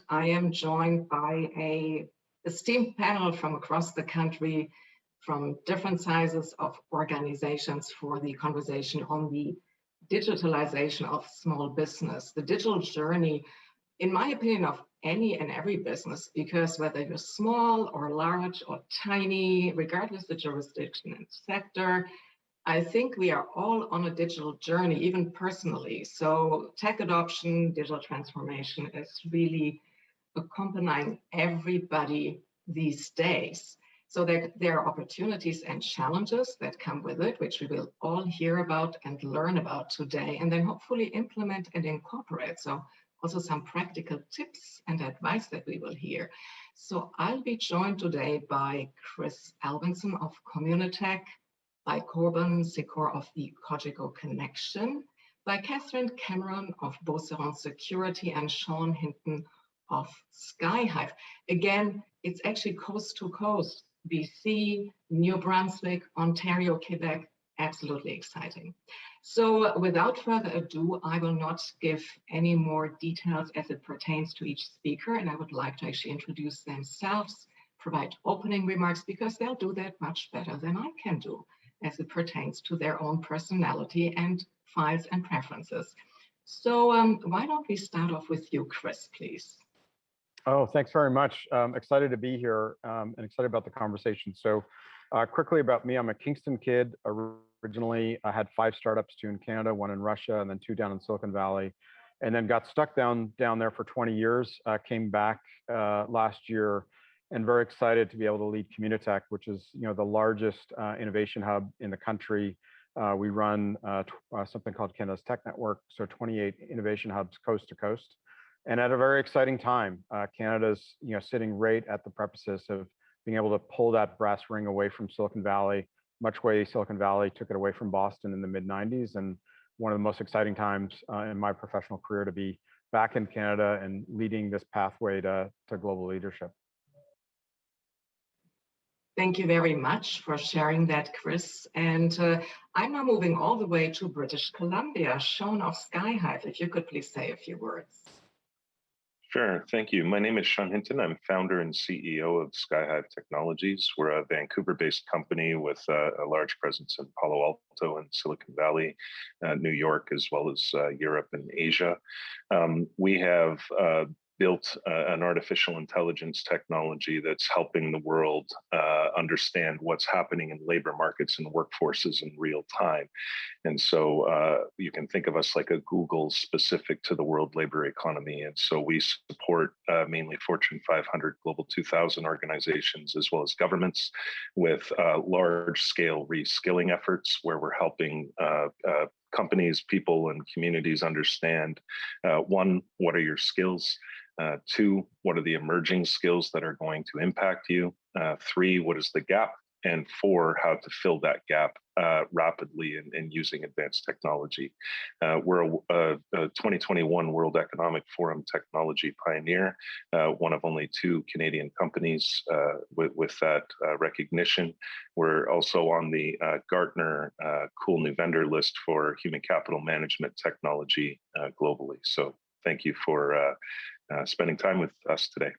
I am joined by a esteemed panel from across the country, from different sizes of organizations, for the conversation on the digitalization of small business, the digital journey, in my opinion, of any and every business, because whether you're small or large or tiny, regardless of the jurisdiction and sector, I think we are all on a digital journey, even personally. So tech adoption, digital transformation is really accompanying everybody these days. So there are opportunities and challenges that come with it, which we will all hear about and learn about today, and then hopefully implement and incorporate. So also some practical tips and advice that we will hear. So I'll be joined today by Chris Albinson of Communitech, by Corbin of the Cogeco Connection, by Catherine Cameron of Beauceron Security, and Sean Hinton of Skyhive. Again, it's actually coast to coast, BC, New Brunswick, Ontario, Quebec, absolutely exciting. So without further ado, I will not give any more details as it pertains to each speaker, and I would like to actually introduce themselves, provide opening remarks, because they'll do that much better than I can do as it pertains to their own personality and files and preferences. So why don't we start off with you, Chris, please? Oh, thanks very much. Excited to be here and excited about the conversation. So quickly about me, I'm a Kingston kid. Originally, I had 5 startups, 2 in Canada, 1 in Russia, and then 2 down in Silicon Valley, and then got stuck down there for 20 years, came back last year, and very excited to be able to lead Communitech, which is the largest innovation hub in the country. We run something called Canada's Tech Network, so 28 innovation hubs coast to coast. And at a very exciting time, Canada's sitting right at the precipice of being able to pull that brass ring away from Silicon Valley, much way Silicon Valley took it away from Boston in the mid-90s, and one of the most exciting times in my professional career to be back in Canada and leading this pathway to global leadership. Thank you very much for sharing that, Chris. And I'm now moving all the way to British Columbia. Sean of Skyhive, if you could please say a few words. Sure, thank you. My name is Sean Hinton. I'm founder and CEO of Skyhive Technologies. We're a Vancouver-based company with a large presence in Palo Alto and Silicon Valley, New York, as well as Europe and Asia. We have built an artificial intelligence technology that's helping the world understand what's happening in labor markets and workforces in real time. And so you can think of us like a Google specific to the world labor economy. And so we support mainly Fortune 500, Global 2000 organizations, as well as governments with large scale reskilling efforts where we're helping companies, people, and communities understand, 1, what are your skills? 2, what are the emerging skills that are going to impact you? 3, what is the gap? And 4, how to fill that gap rapidly and using advanced technology. We're a 2021 World Economic Forum technology pioneer, one of only 2 Canadian companies with that recognition. We're also on the Gartner Cool New Vendor list for human capital management technology globally. So thank you for spending time with us today.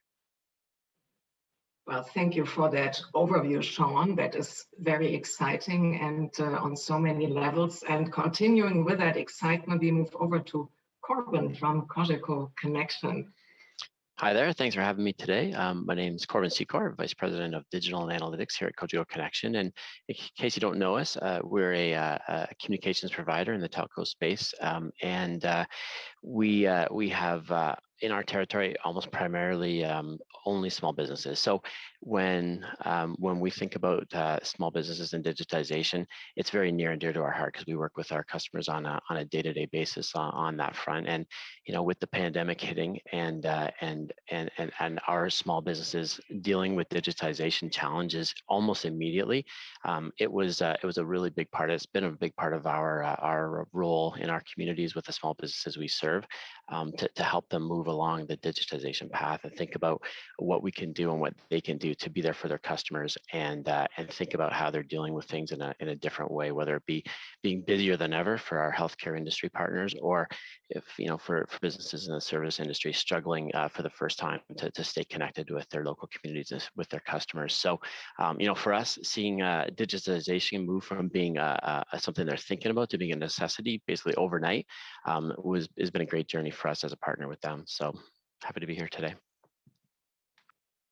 Well, thank you for that overview, Sean. That is very exciting and on so many levels. And continuing with that excitement, we move over to Corbin from Cogeco Connection. Hi there, thanks for having me today. My name is Corbin Vice President of Digital and Analytics here at Cogeco Connection. And in case you don't know us, we're a communications provider in the telco space. We have in our territory almost primarily only small businesses. So when we think about small businesses and digitization, it's very near and dear to our heart because we work with our customers on a day-to-day basis on that front. And with the pandemic hitting and our small businesses dealing with digitization challenges almost immediately, it was a really big part. It's been a big part of our role in our communities with the small businesses we serve to help them move along the digitization path and think about what we can do and what they can do to be there for their customers, and think about how they're dealing with things in a different way, whether it be being busier than ever for our healthcare industry partners, or if for businesses in the service industry struggling for the first time to stay connected with their local communities, with their customers. So for us, seeing digitization move from being something they're thinking about to being a necessity basically overnight has been a great journey for us as a partner with them. So happy to be here today.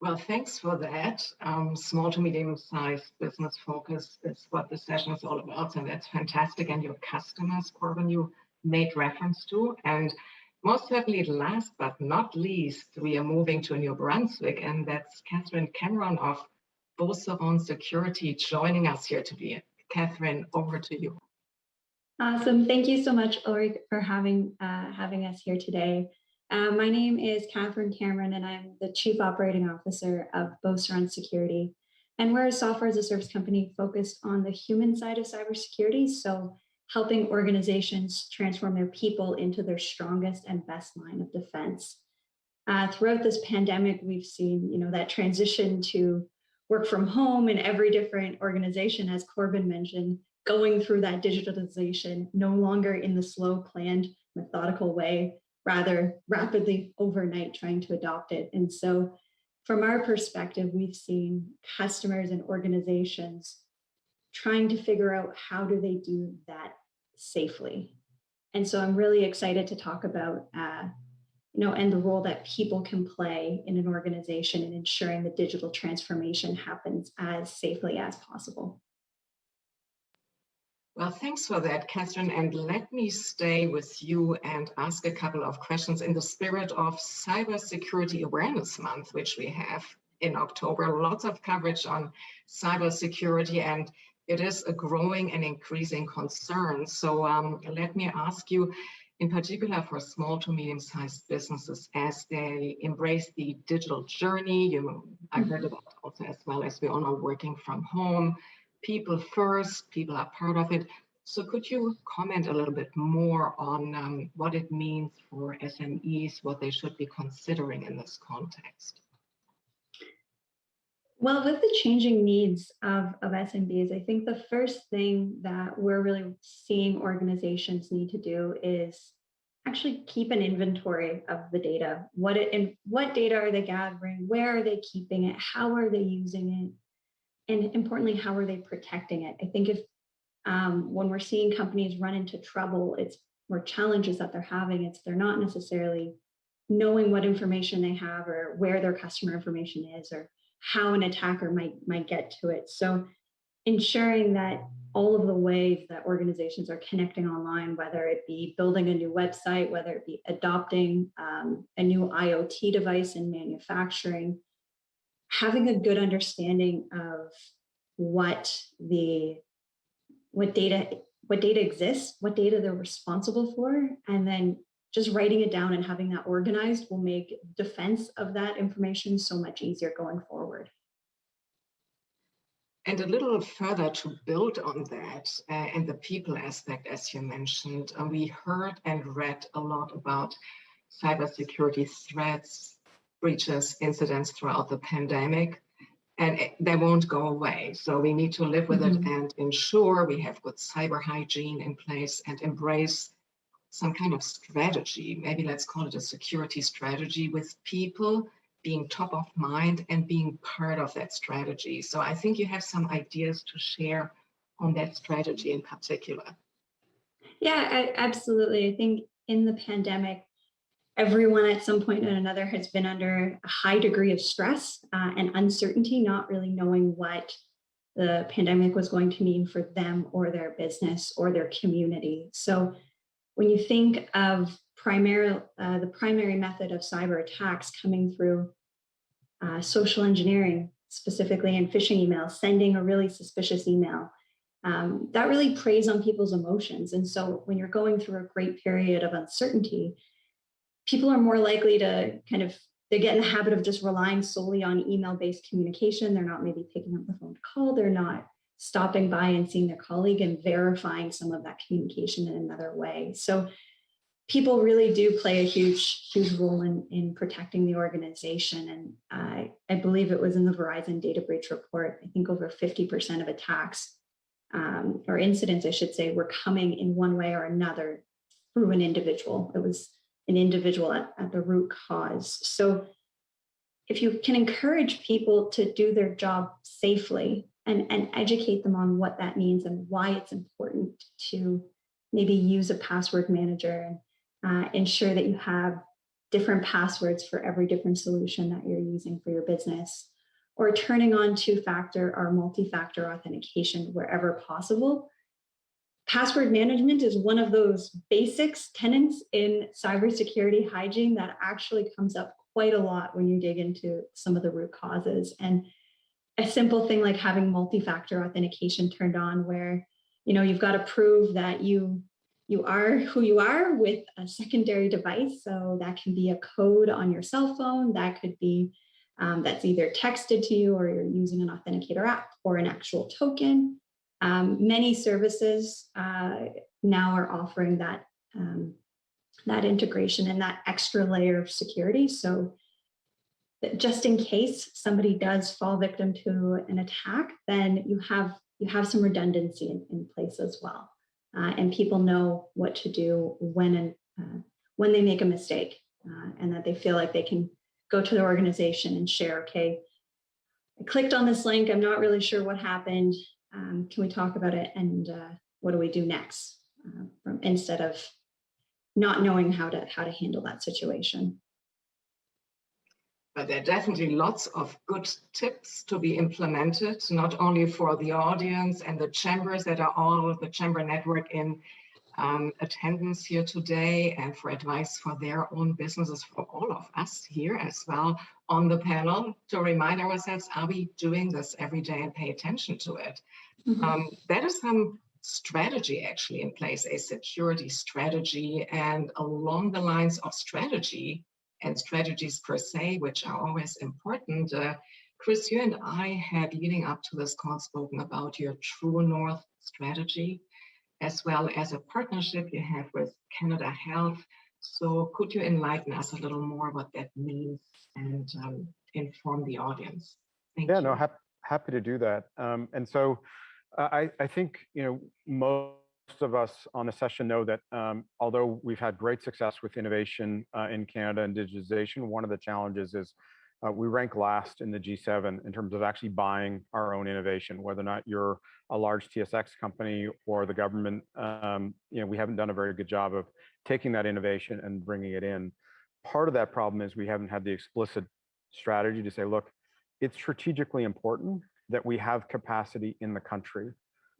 Well, thanks for that. Small to medium-sized business focus is what the session is all about, and that's fantastic. And your customers, Corbin, you made reference to. And most certainly, last but not least, we are moving to New Brunswick, and that's Catherine Cameron of Beauceron Security joining us here today. Catherine, over to you. Awesome. Thank you so much, Ulrich, for having us here today. My name is Catherine Cameron, and I'm the Chief Operating Officer of Beauceron Security. And we're a software as a service company focused on the human side of cybersecurity, so helping organizations transform their people into their strongest and best line of defense. Throughout this pandemic, we've seen that transition to work from home in every different organization, as Corbin mentioned, going through that digitalization, no longer in the slow, planned, methodical way, rather rapidly overnight trying to adopt it. And so from our perspective, we've seen customers and organizations trying to figure out how do they do that safely. And so I'm really excited to talk about and the role that people can play in an organization in ensuring the digital transformation happens as safely as possible. Well, thanks for that, Catherine. And let me stay with you and ask a couple of questions in the spirit of Cybersecurity Awareness Month, which we have in October. Lots of coverage on cybersecurity, and it is a growing and increasing concern. So let me ask you, in particular for small to medium-sized businesses, as they embrace the digital journey, I heard about also as well as we all are working from home, people first, people are part of it. So could you comment a little bit more on what it means for SMEs, what they should be considering in this context? Well, with the changing needs of SMBs, I think the first thing that we're really seeing organizations need to do is actually keep an inventory of the data. What data are they gathering? Where are they keeping it? How are they using it? And importantly, how are they protecting it? I think if when we're seeing companies run into trouble, or challenges that they're having, it's they're not necessarily knowing what information they have or where their customer information is or how an attacker might get to it. So ensuring that all of the ways that organizations are connecting online, whether it be building a new website, whether it be adopting a new IoT device in manufacturing, having a good understanding of what data exists, what data they're responsible for, and then just writing it down and having that organized will make defense of that information so much easier going forward. And a little further to build on that and the people aspect, as you mentioned, we heard and read a lot about cybersecurity threats, breaches, incidents throughout the pandemic, and they won't go away. So we need to live with it and ensure we have good cyber hygiene in place and embrace some kind of strategy. Maybe let's call it a security strategy, with people being top of mind and being part of that strategy. So I think you have some ideas to share on that strategy in particular. Yeah, absolutely. I think in the pandemic, everyone at some point or another has been under a high degree of stress and uncertainty, not really knowing what the pandemic was going to mean for them or their business or their community. So when you think of the primary method of cyber attacks coming through social engineering, specifically in phishing emails, sending a really suspicious email, that really preys on people's emotions. And so when you're going through a great period of uncertainty, people are more likely to they get in the habit of just relying solely on email-based communication. They're not maybe picking up the phone to call. They're not stopping by and seeing their colleague and verifying some of that communication in another way. So people really do play a huge role in protecting the organization. And I believe it was in the Verizon data breach report, I think over 50% of attacks or incidents, I should say, were coming in one way or another through an individual. It was an individual at the root cause. So if you can encourage people to do their job safely and educate them on what that means and why it's important to maybe use a password manager and ensure that you have different passwords for every different solution that you're using for your business, or turning on two-factor or multi-factor authentication wherever possible. Password management is one of those basics tenets in cybersecurity hygiene that actually comes up quite a lot when you dig into some of the root causes. And a simple thing like having multi-factor authentication turned on, where you've got to prove that you are who you are with a secondary device. So that can be a code on your cell phone, that could be that's either texted to you or you're using an authenticator app or an actual token. Many services now are offering that that integration and that extra layer of security. So that just in case somebody does fall victim to an attack, then you have some redundancy in place as well. And people know what to do when they make a mistake, and that they feel like they can go to the organization and share, okay, I clicked on this link, I'm not really sure what happened. Can we talk about it? And what do we do next? Instead of not knowing how to handle that situation. But there are definitely lots of good tips to be implemented, not only for the audience and the chambers that are all the chamber network in attendance here today, and for advice for their own businesses, for all of us here as well on the panel, to remind ourselves, are we doing this every day, and pay attention to it? Mm-hmm. There is some strategy actually in place, a security strategy, and along the lines of strategy and strategies per se, which are always important. Chris, you and I had, leading up to this call, spoken about your True North strategy, as well as a partnership you have with Canada Health. So could you enlighten us a little more what that means and inform the audience? Thank you. No, happy to do that. And so I think, most of us on the session know that although we've had great success with innovation in Canada and digitization, one of the challenges is we rank last in the G7 in terms of actually buying our own innovation, whether or not you're a large TSX company or the government. We haven't done a very good job of taking that innovation and bringing it in. Part of that problem is we haven't had the explicit strategy to say, look, it's strategically important that we have capacity in the country.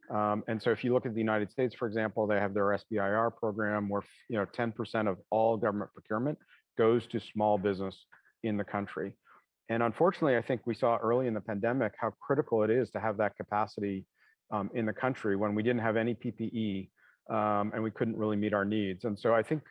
And so if you look at the United States, for example, they have their SBIR program where 10% of all government procurement goes to small business in the country. And unfortunately, I think we saw early in the pandemic how critical it is to have that capacity in the country when we didn't have any PPE and we couldn't really meet our needs. And so I think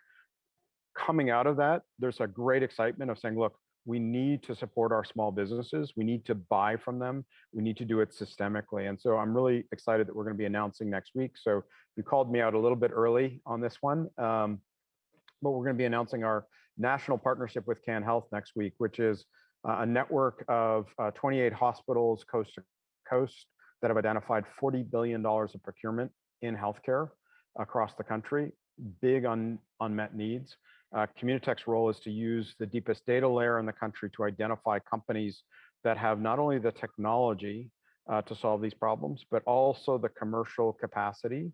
coming out of that, there's a great excitement of saying, look, we need to support our small businesses. We need to buy from them. We need to do it systemically. And so I'm really excited that we're going to be announcing next week. So you called me out a little bit early on this one, but we're going to be announcing our national partnership with Can Health next week, which is a network of 28 hospitals coast to coast that have identified $40 billion of procurement in healthcare across the country, big unmet needs. Communitech's role is to use the deepest data layer in the country to identify companies that have not only the technology to solve these problems, but also the commercial capacity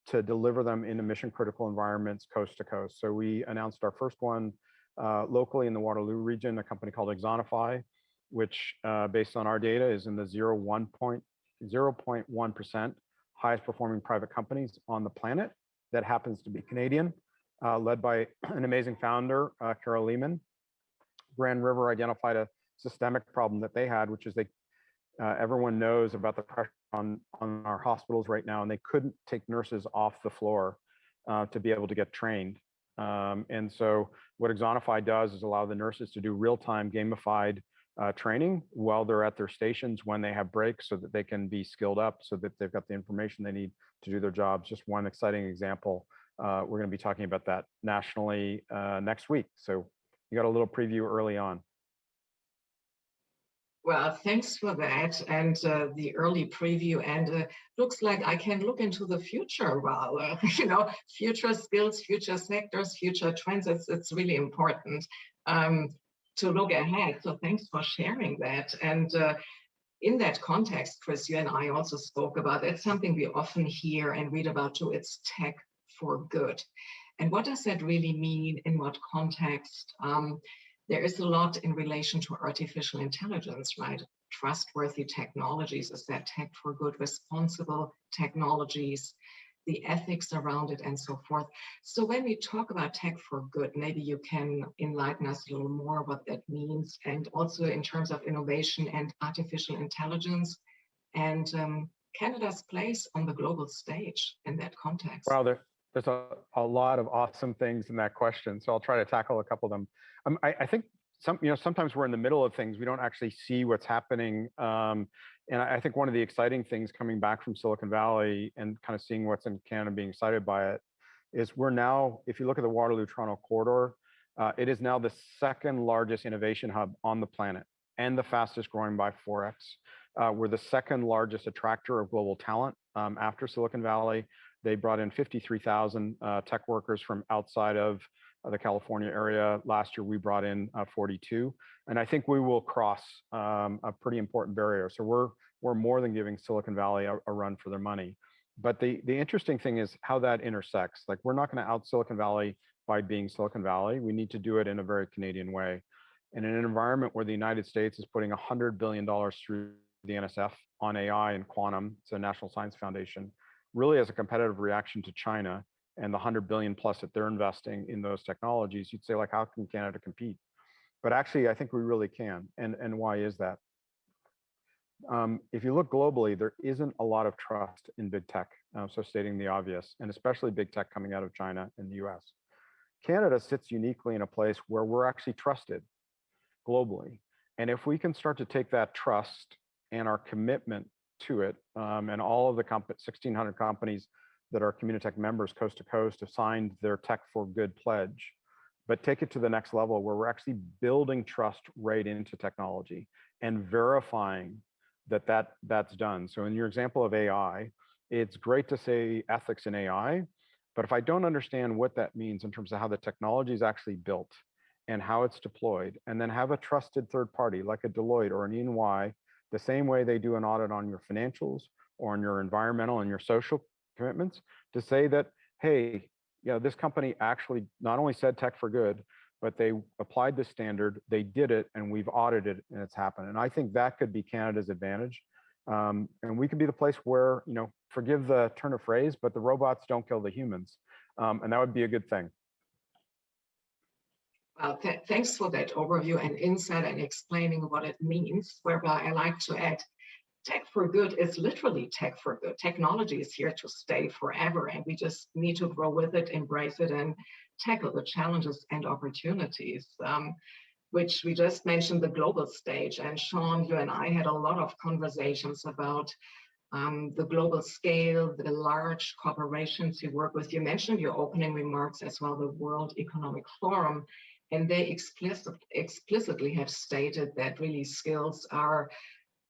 to deliver them in mission critical environments coast to coast. So we announced our first one locally in the Waterloo region, a company called Exonify, which based on our data is in the 0.1% highest performing private companies on the planet. That happens to be Canadian, led by an amazing founder, Carol Lehman. Grand River identified a systemic problem that they had, which is everyone knows about the pressure on our hospitals right now, and they couldn't take nurses off the floor to be able to get trained. And so what Exonify does is allow the nurses to do real-time gamified training while they're at their stations when they have breaks, so that they can be skilled up, so that they've got the information they need to do their jobs. Just one exciting example we're going to be talking about that nationally next week. So you got a little preview early on. Well, thanks for that and the early preview. And looks like I can look into the future. Well, future skills, future sectors, future trends. It's really important to look ahead. So thanks for sharing that. And in that context, Chris, you and I also spoke about it's something we often hear and read about too. It's tech for good. And what does that really mean? In what context? There is a lot in relation to artificial intelligence, right? Trustworthy technologies, is that tech for good, responsible technologies, the ethics around it, and so forth. So when we talk about tech for good, maybe you can enlighten us a little more what that means, and also in terms of innovation and artificial intelligence, and Canada's place on the global stage in that context. Wow, there's a lot of awesome things in that question. So I'll try to tackle a couple of them. I think sometimes we're in the middle of things. We don't actually see what's happening. And I think one of the exciting things coming back from Silicon Valley and kind of seeing what's in Canada, being excited by it, is we're now, if you look at the Waterloo-Toronto corridor, it is now the second largest innovation hub on the planet and the fastest growing by 4x. We're the second largest attractor of global talent after Silicon Valley. They brought in 53,000 tech workers from outside of the California area. Last year, we brought in 42. And I think we will cross a pretty important barrier. So we're more than giving Silicon Valley a run for their money. But the interesting thing is how that intersects. Like, we're not going to out Silicon Valley by being Silicon Valley. We need to do it in a very Canadian way. And in an environment where the United States is putting $100 billion through the NSF on AI and quantum, it's a National Science Foundation, really as a competitive reaction to China and the 100 billion plus that they're investing in those technologies, you'd say, like, how can Canada compete? But actually, I think we really can. And why is that? If you look globally, there isn't a lot of trust in big tech. So stating the obvious, and especially big tech coming out of China and the US. Canada sits uniquely in a place where we're actually trusted globally. And if we can start to take that trust and our commitment to it, and all of the 1,600 companies that are Communitech members coast to coast have signed their Tech for Good pledge, but take it to the next level where we're actually building trust right into technology and verifying that's done. So in your example of AI, it's great to say ethics in AI, but if I don't understand what that means in terms of how the technology is actually built and how it's deployed, and then have a trusted third party like a Deloitte or an EY, the same way they do an audit on your financials or on your environmental and your social commitments, to say that, hey, this company actually not only said tech for good, but they applied the standard, they did it, and we've audited it, and it's happened. And I think that could be Canada's advantage. And we could be the place where, forgive the turn of phrase, but the robots don't kill the humans. And that would be a good thing. Well, thanks for that overview and insight and explaining what it means, whereby I like to add, tech for good is literally tech for good. Technology is here to stay forever, and we just need to grow with it, embrace it, and tackle the challenges and opportunities, which we just mentioned the global stage. And Sean, you and I had a lot of conversations about the global scale, the large corporations you work with. You mentioned your opening remarks as well, the World Economic Forum, and they explicitly have stated that really skills are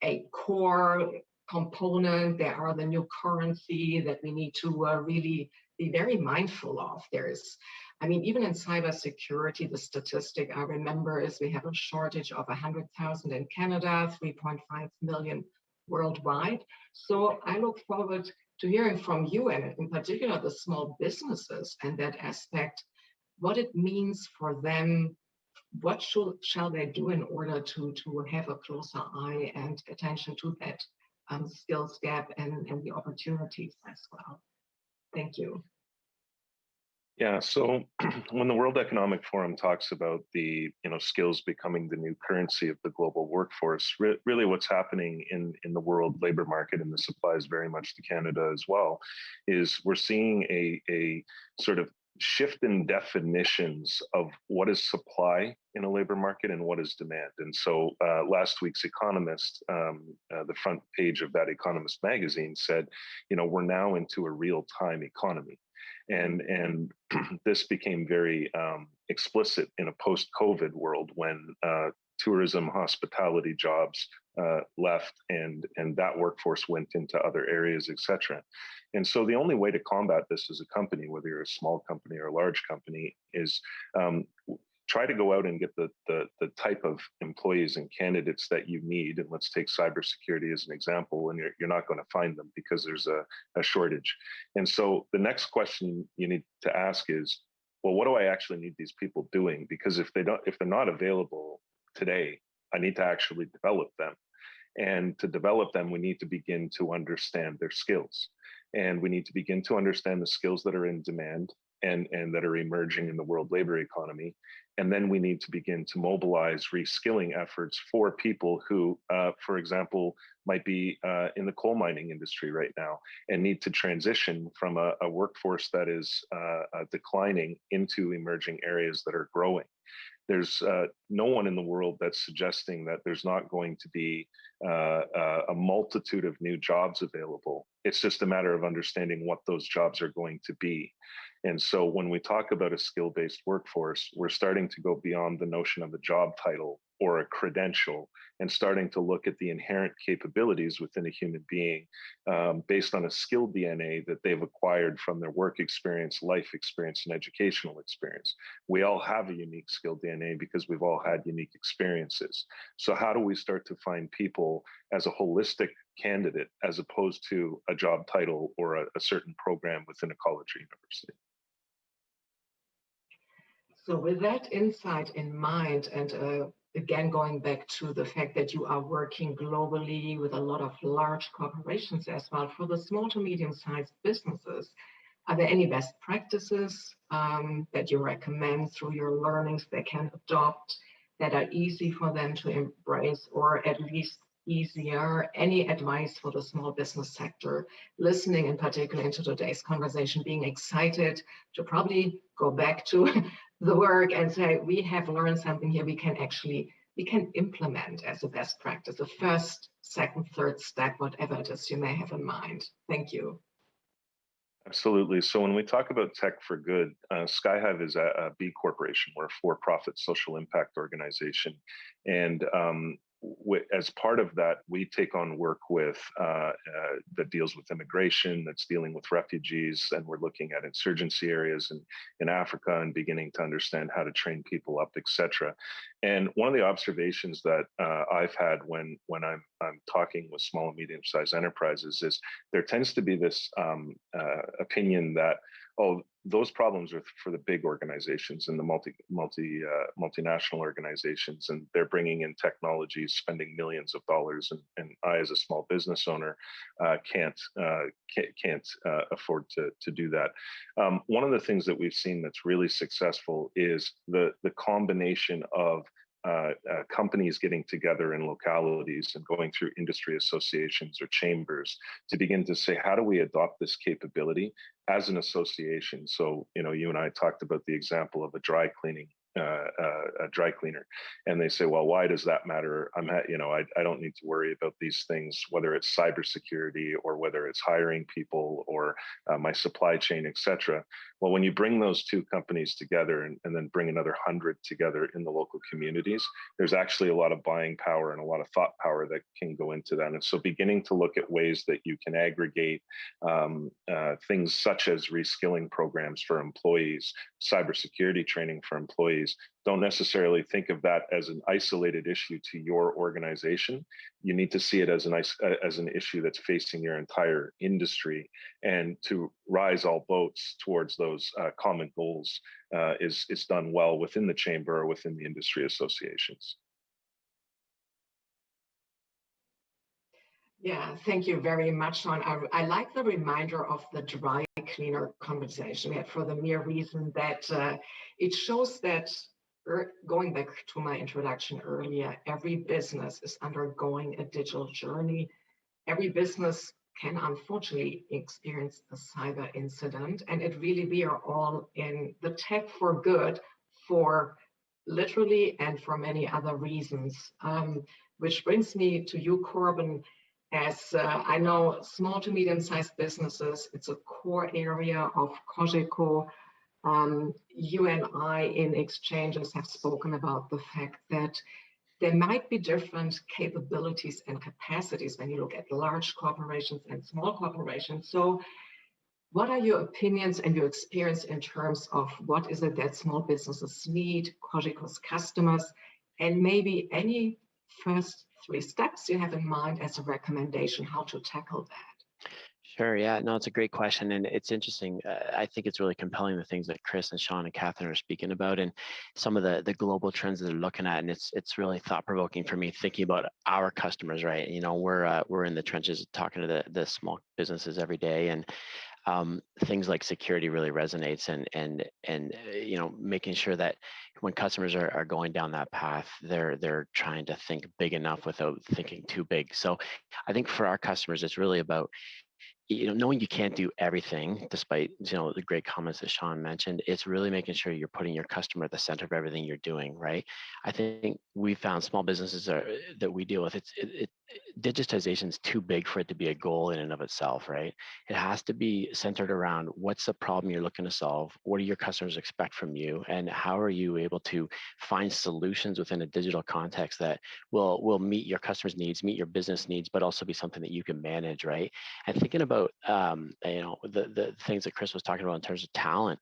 a core component. They are the new currency that we need to really be very mindful of. Even in cybersecurity, the statistic I remember is we have a shortage of 100,000 in Canada, 3.5 million worldwide. So I look forward to hearing from you, and in particular the small businesses and that aspect, what it means for them. What shall they do in order to have a closer eye and attention to that skills gap and the opportunities as well? Thank you. Yeah, so when the World Economic Forum talks about the skills becoming the new currency of the global workforce, really what's happening in the world labor market, and this applies very much to Canada as well, is we're seeing a sort of shift in definitions of what is supply in a labor market and what is demand. And so last week's Economist, the front page of that Economist magazine said, we're now into a real-time economy. And this became very explicit in a post-COVID world when tourism, hospitality jobs left, and that workforce went into other areas, etc. And so the only way to combat this as a company, whether you're a small company or a large company, is try to go out and get the type of employees and candidates that you need. And let's take cybersecurity as an example, and you're not going to find them because there's a shortage. And so the next question you need to ask is, well, what do I actually need these people doing? Because if they're not available today, I need to actually develop them. And to develop them, we need to begin to understand their skills. And we need to begin to understand the skills that are in demand and that are emerging in the world labor economy. And then we need to begin to mobilize reskilling efforts for people who, for example, might be in the coal mining industry right now and need to transition from a workforce that is declining into emerging areas that are growing. There's no one in the world that's suggesting that there's not going to be a multitude of new jobs available. It's just a matter of understanding what those jobs are going to be. And so when we talk about a skill-based workforce, we're starting to go beyond the notion of a job title or a credential and starting to look at the inherent capabilities within a human being based on a skill DNA that they've acquired from their work experience, life experience, and educational experience. We all have a unique skill DNA because we've all had unique experiences. So how do we start to find people as a holistic candidate as opposed to a job title or a certain program within a college or university? So with that insight in mind, and again, going back to the fact that you are working globally with a lot of large corporations as well, for the small to medium-sized businesses, are there any best practices that you recommend through your learnings they can adopt that are easy for them to embrace, or at least easier? Any advice for the small business sector listening in particular into today's conversation, being excited to probably go back to the work and say, we have learned something here we can implement as a best practice, a first, second, third step, whatever it is you may have in mind. Thank you. Absolutely. So when we talk about tech for good, Skyhive is a B corporation. We're a for-profit social impact organization. And as part of that, we take on work with that deals with immigration, that's dealing with refugees, and we're looking at insurgency areas in Africa and beginning to understand how to train people up, etc. And one of the observations that I've had when I'm talking with small and medium-sized enterprises is there tends to be this opinion that, oh, those problems are for the big organizations and the multinational organizations, and they're bringing in technologies, spending millions of dollars, and I, as a small business owner, can't afford to do that. One of the things that we've seen that's really successful is the combination of companies getting together in localities and going through industry associations or chambers to begin to say, how do we adopt this capability as an association? So, you and I talked about the example of a dry cleaner, and they say, well, why does that matter? I don't need to worry about these things, whether it's cybersecurity or whether it's hiring people or my supply chain, etc. Well, when you bring those two companies together and then bring another 100 together in the local communities, there's actually a lot of buying power and a lot of thought power that can go into that. And so beginning to look at ways that you can aggregate things such as reskilling programs for employees, cybersecurity training for employees. Don't necessarily think of that as an isolated issue to your organization. You need to see it as an issue that's facing your entire industry, and to rise all boats towards those common goals is done well within the chamber or within the industry associations. Yeah, thank you very much, Sean. I like the reminder of the dry cleaner conversation we had, for the mere reason that it shows that, going back to my introduction earlier, every business is undergoing a digital journey. Every business can unfortunately experience a cyber incident, and we are all in the tech for good, for literally and for many other reasons. Which brings me to you, Corbin. as I know small to medium-sized businesses, it's a core area of Cogeco. You and I in exchanges have spoken about the fact that there might be different capabilities and capacities when you look at large corporations and small corporations. So what are your opinions and your experience in terms of what is it that small businesses need, Cogeco's customers, and maybe any first 3 steps you have in mind as a recommendation how to tackle that? Sure. Yeah. No, it's a great question, and it's interesting. I think it's really compelling the things that Chris and Sean and Catherine are speaking about, and some of the global trends that they're looking at. And it's really thought provoking for me thinking about our customers. Right. You know, we're in the trenches talking to the small businesses every day, and things like security really resonates, and you know, making sure that when customers are going down that path, they're trying to think big enough without thinking too big. So I think for our customers, it's really about, you know, knowing you can't do everything, despite, you know, the great comments that Sean mentioned. It's really making sure you're putting your customer at the center of everything you're doing, right? I think we found small businesses that we deal with, digitization is too big for it to be a goal in and of itself, right? It has to be centered around what's the problem you're looking to solve, what do your customers expect from you, and how are you able to find solutions within a digital context that will meet your customers' needs, meet your business needs, but also be something that you can manage, right? And thinking about you know, the things that Chris was talking about in terms of talent,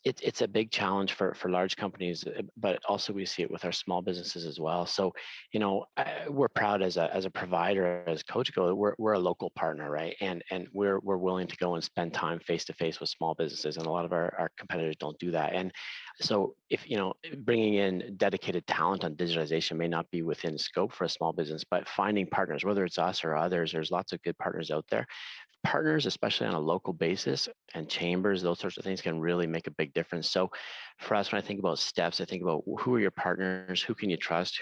it's a big challenge for large companies, but also we see it with our small businesses as well. So, you know, we're proud as a provider, as Cogeco, we're a local partner, right? And we're willing to go and spend time face to face with small businesses, and a lot of our competitors don't do that. And so, if, you know, bringing in dedicated talent on digitalization may not be within scope for a small business, but finding partners, whether it's us or others, there's lots of good partners out there. Partners, especially on a local basis, and chambers, those sorts of things can really make a big difference. So for us, when I think about steps, I think about who are your partners, who can you trust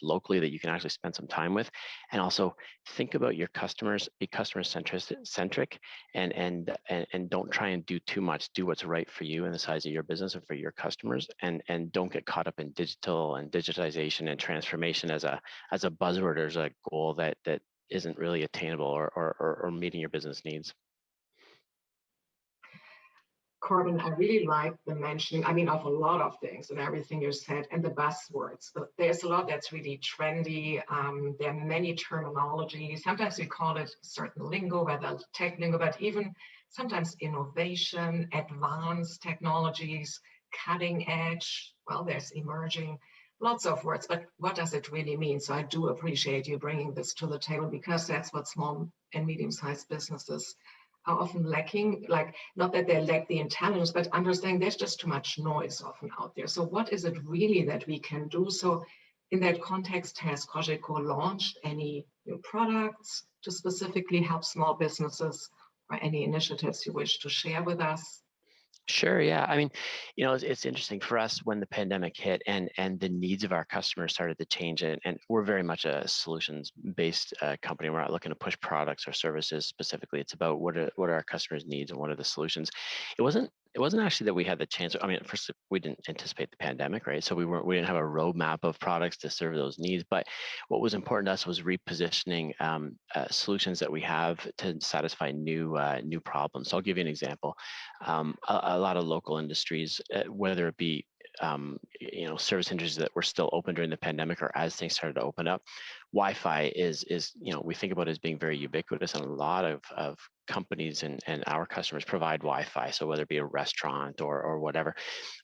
locally that you can actually spend some time with, and also think about your customers, be customer centric, and don't try and do too much. Do what's right for you and the size of your business and for your customers, and don't get caught up in digital and digitization and transformation as a buzzword or as a goal that isn't really attainable or meeting your business needs. Corbin, I really like the mentioning, I mean, of a lot of things and everything you said and the buzzwords. But there's a lot that's really trendy. There are many terminologies. Sometimes we call it certain lingo, whether tech lingo, but even sometimes innovation, advanced technologies, cutting edge. Well, there's emerging, lots of words, but what does it really mean? So I do appreciate you bringing this to the table, because that's what small and medium-sized businesses are often lacking. Like, not that they lack the intelligence, but understanding there's just too much noise often out there. So what is it really that we can do? So in that context, has Cogeco launched any new products to specifically help small businesses, or any initiatives you wish to share with us? Sure. Yeah. I mean, you know, it's interesting for us when the pandemic hit and the needs of our customers started to change. And we're very much a solutions-based company. We're not looking to push products or services specifically. It's about what are our customers' needs and what are the solutions. It wasn't actually that we had the chance. I mean, first, we didn't anticipate the pandemic, right? So we didn't have a roadmap of products to serve those needs. But what was important to us was repositioning solutions that we have to satisfy new problems. So I'll give you an example. A lot of local industries, whether it be you know, service industries that were still open during the pandemic or as things started to open up, Wi-Fi is you know, we think about it as being very ubiquitous, and a lot of companies and our customers provide Wi-Fi. So whether it be a restaurant or whatever,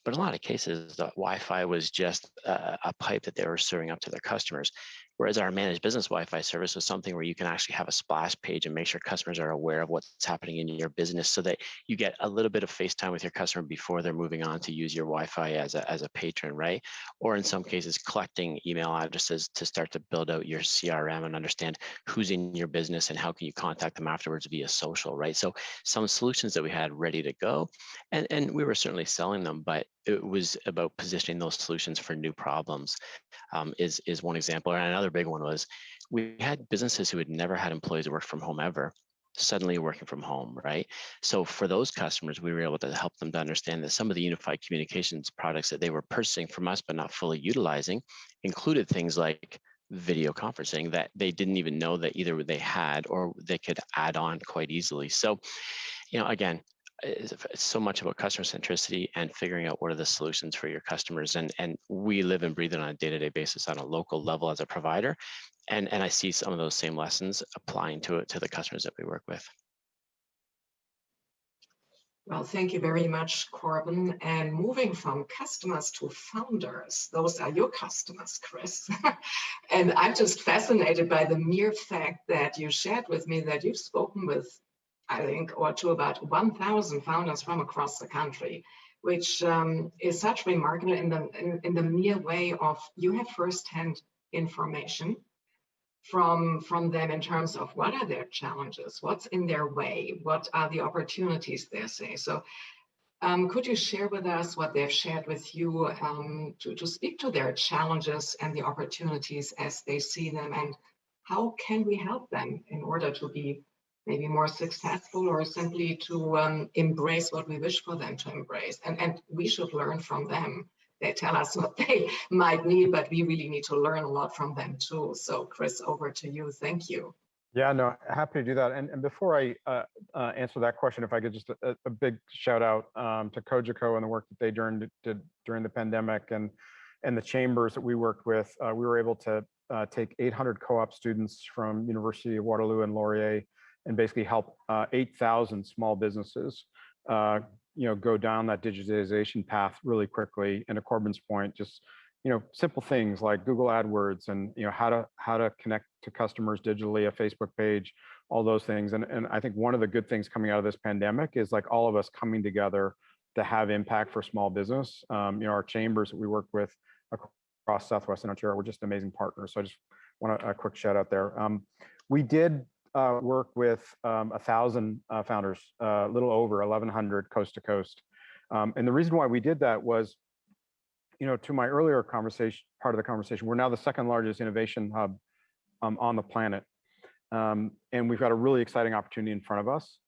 but in a lot of cases, the Wi-Fi was just a pipe that they were serving up to their customers. Whereas our managed business Wi-Fi service was something where you can actually have a splash page and make sure customers are aware of what's happening in your business, so that you get a little bit of face time with your customer before they're moving on to use your Wi-Fi as a patron, right? Or in some cases, collecting email addresses to start to build out your CRM and understand who's in your business and how can you contact them afterwards via social, right? So some solutions that we had ready to go, and we were certainly selling them, but it was about positioning those solutions for new problems. Is one example. And another big one was we had businesses who had never had employees work from home ever, suddenly working from home, right? So for those customers, we were able to help them to understand that some of the unified communications products that they were purchasing from us but not fully utilizing included things like video conferencing that they didn't even know that either they had or they could add on quite easily. So, again, it's so much about customer centricity and figuring out what are the solutions for your customers. And we live and breathe it on a day-to-day basis on a local level as a provider. And I see some of those same lessons applying to the customers that we work with. Well, thank you very much, Corbin. And moving from customers to founders, those are your customers, Chris. And I'm just fascinated by the mere fact that you shared with me that you've spoken with, I think, or to about 1,000 founders from across the country, which is such remarkable in the mere way of you have firsthand information from them in terms of what are their challenges, what's in their way, what are the opportunities they see. So could you share with us what they've shared with you to speak to their challenges and the opportunities as they see them, and how can we help them in order to be maybe more successful or simply to embrace what we wish for them to embrace? And we should learn from them. They tell us what they might need, but we really need to learn a lot from them too. So Chris, over to you. Thank you. Yeah, no, happy to do that. And before I answer that question, if I could just a big shout out to Cogeco and the work that they did during the pandemic and the chambers that we worked with. We were able to take 800 co-op students from University of Waterloo and Laurier and basically help 8,000 small businesses go down that digitization path really quickly. And to Corbin's point, just simple things like Google AdWords and how to connect to customers digitally, a Facebook page, all those things. And I think one of the good things coming out of this pandemic is like all of us coming together to have impact for small business. Our chambers that we work with across Southwestern Ontario, we're just amazing partners. So I just want a quick shout out there. We did work with 1,000 founders, a little over 1,100 coast to coast. And the reason why we did that was, to my earlier part of the conversation, we're now the second largest innovation hub on the planet. And we've got a really exciting opportunity in front of us.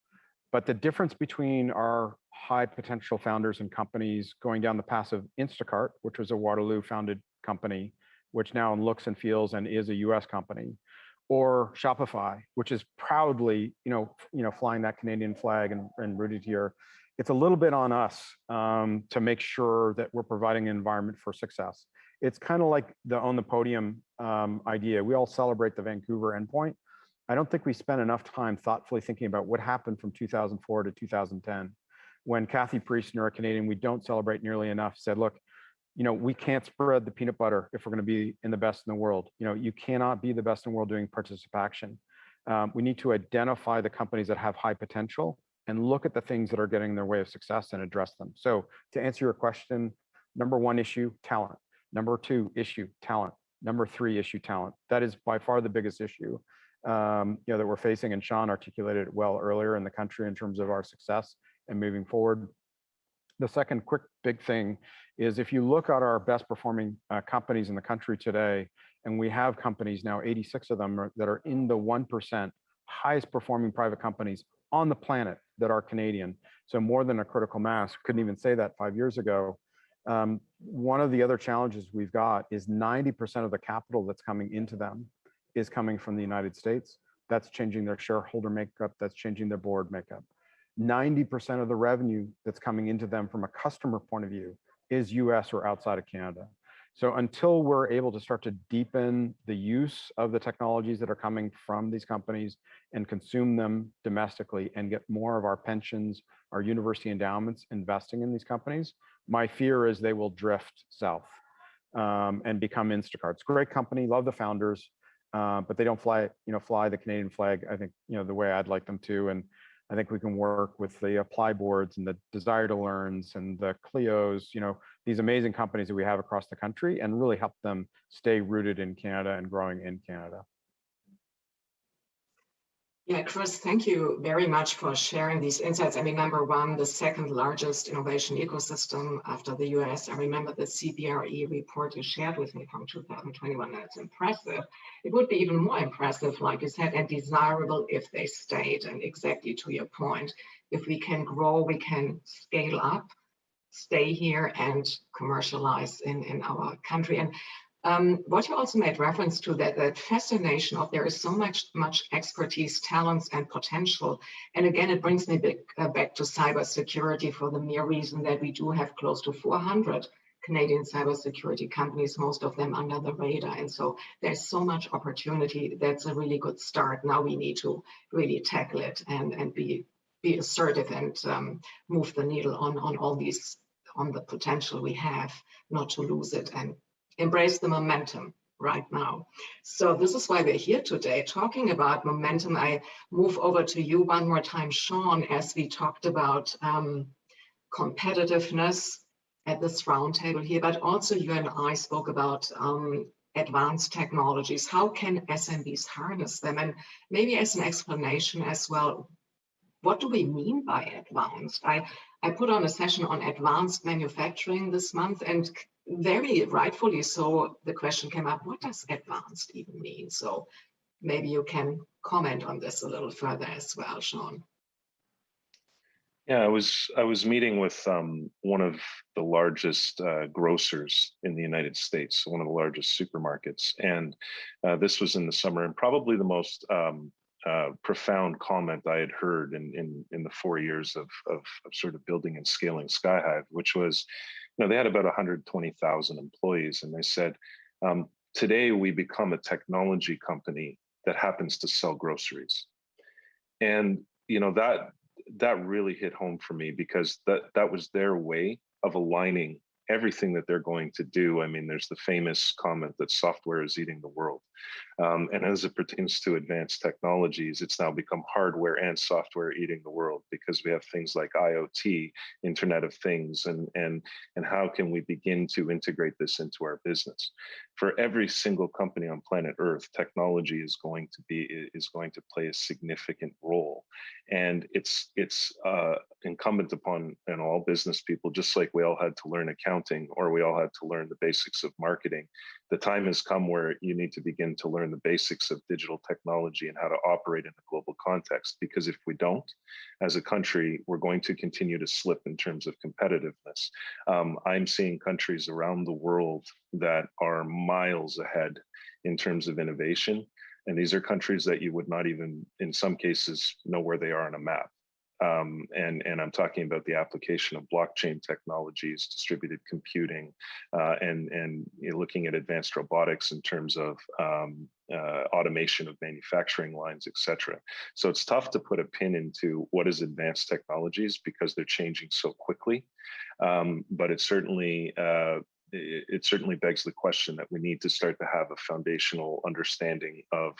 But the difference between our high potential founders and companies going down the path of Instacart, which was a Waterloo founded company, which now looks and feels and is a US company, or Shopify, which is proudly, flying that Canadian flag and rooted here. It's a little bit on us to make sure that we're providing an environment for success. It's kind of like the own the podium idea. We all celebrate the Vancouver endpoint. I don't think we spent enough time thoughtfully thinking about what happened from 2004 to 2010, when Kathy Priestner, a Canadian we don't celebrate nearly enough, said, look, we can't spread the peanut butter if we're going to be in the best in the world. You cannot be the best in the world doing participation. We need to identify the companies that have high potential and look at the things that are getting in their way of success and address them. So to answer your question, number one issue, talent. Number two issue, talent. Number three issue, talent. That is by far the biggest issue that we're facing, and Sean articulated it well earlier in the country in terms of our success and moving forward. The second quick big thing is if you look at our best performing companies in the country today, and we have companies now, 86 of them that are in the 1% highest performing private companies on the planet that are Canadian. So more than a critical mass, couldn't even say that 5 years ago. One of the other challenges we've got is 90% of the capital that's coming into them is coming from the United States. That's changing their shareholder makeup, that's changing their board makeup. 90% of the revenue that's coming into them from a customer point of view is US or outside of Canada. So until we're able to start to deepen the use of the technologies that are coming from these companies and consume them domestically and get more of our pensions, our university endowments investing in these companies, my fear is they will drift south and become Instacarts. Great company, love the founders, but they don't fly the Canadian flag, I think, the way I'd like them to. And I think we can work with the Apply Boards and the Desire to Learns and the Clios, these amazing companies that we have across the country, and really help them stay rooted in Canada and growing in Canada. Yeah, Chris, thank you very much for sharing these insights. I mean, number one, the second largest innovation ecosystem after the US. I remember the CBRE report you shared with me from 2021. That's impressive. It would be even more impressive, like you said, and desirable if they stayed. And exactly to your point, if we can grow, we can scale up, stay here and commercialize in our country. And What you also made reference to, that fascination of there is so much expertise, talents, and potential. And again, it brings me back to cybersecurity for the mere reason that we do have close to 400 Canadian cybersecurity companies, most of them under the radar. And so there's so much opportunity. That's a really good start. Now we need to really tackle it and be assertive and move the needle on all these, on the potential we have, not to lose it, and embrace the momentum right now. So this is why we're here today, talking about momentum. I move over to you one more time, Sean, as we talked about competitiveness at this roundtable here, but also you and I spoke about advanced technologies. How can SMBs harness them? And maybe as an explanation as well, what do we mean by advanced? I put on a session on advanced manufacturing this month, and very rightfully so, the question came up, what does advanced even mean? So maybe you can comment on this a little further as well, Sean. Yeah, I was meeting with one of the largest grocers in the United States, one of the largest supermarkets, and this was in the summer, and probably the most profound comment I had heard in the 4 years of sort of building and scaling Skyhive, which was, they had about 120,000 employees, and they said, today we become a technology company that happens to sell groceries. And that really hit home for me, because that was their way of aligning everything that they're going to do. I mean, there's the famous comment that software is eating the world. And as it pertains to advanced technologies, it's now become hardware and software eating the world, because we have things like IoT, Internet of Things, and how can we begin to integrate this into our business? For every single company on planet Earth, technology is going to play a significant role, and it's incumbent upon all business people, just like we all had to learn accounting, or we all had to learn the basics of marketing. The time has come where you need to begin to learn the basics of digital technology and how to operate in a global context, because if we don't, as a country, we're going to continue to slip in terms of competitiveness. I'm seeing countries around the world that are miles ahead in terms of innovation, and these are countries that you would not even, in some cases, know where they are on a map. And I'm talking about the application of blockchain technologies, distributed computing, and looking at advanced robotics in terms of automation of manufacturing lines, et cetera. So it's tough to put a pin into what is advanced technologies, because they're changing so quickly. But it certainly begs the question that we need to start to have a foundational understanding of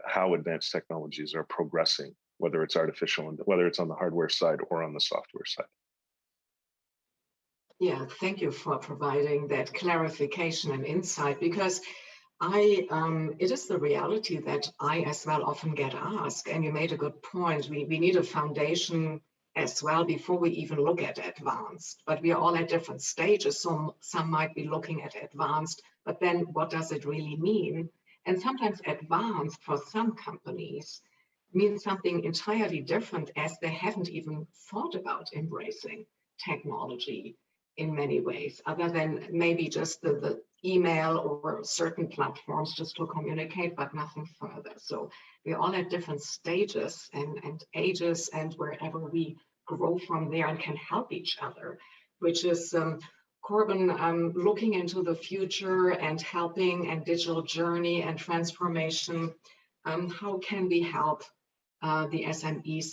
how advanced technologies are progressing, whether it's artificial, and whether it's on the hardware side or on the software side. Yeah, thank you for providing that clarification and insight, because it is the reality that I as well often get asked, and you made a good point. We need a foundation as well before we even look at advanced, but we are all at different stages. So some might be looking at advanced, but then what does it really mean? And sometimes advanced for some companies means something entirely different, as they haven't even thought about embracing technology in many ways, other than maybe just the email or certain platforms just to communicate, but nothing further. So we're all at different stages and ages, and wherever we grow from there and can help each other, which is Corbin, looking into the future and helping, and digital journey and transformation. How can we help the SMB